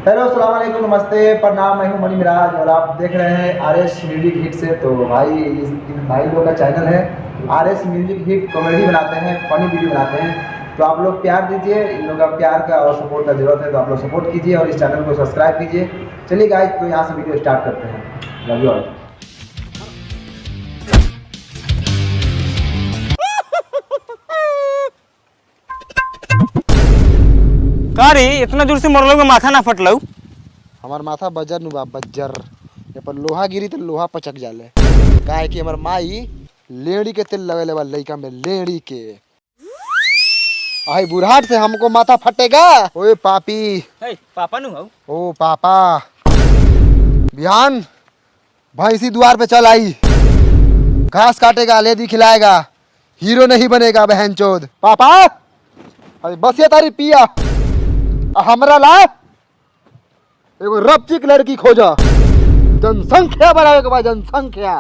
Hello अस्सलाम वालेकुम, नमस्ते, प्रणाम। मैं हूं मणि मिराज और आप देख रहे हैं आरएस म्यूजिक हिट से। तो भाई इन भाई लोग का चैनल है आरएस म्यूजिक हिट। कॉमेडी बनाते हैं, फनी वीडियो बनाते हैं। तो आप लोग प्यार दीजिए, इन लोगों का प्यार का और सपोर्ट का जरूरत है। तो आप लोग सपोर्ट कीजिए और इस चैनल को सब्सक्राइब कीजिए। चलिए गाइस, तो यहाँ से वीडियो स्टार्ट करते हैं। Love you all. का रे इतना दूर से मरलो माथा ना फटलो? हमार माथा बजर नु बा बजर। ये पर लोहा गिरी तो लोहा पचक जाले। काहे कि हमार माई लेड़ी के तेल लगेले बा लइका में, लेड़ी के। आई बुढ़ाट से हमको माथा फटेगा। ओए पापी। हे पापा नु हो? ओ पापा, बिहान भैंसी द्वार पे चल आई, घास काटेगा, लेदी खिलाएगा, हीरो नहीं बनेगा बहनचोद। पापा अरे बस ये तारी पिया हमरा ला एगो रपचिक लड़की खोजा, जनसंख्या बढ़ावे के बाद जनसंख्या।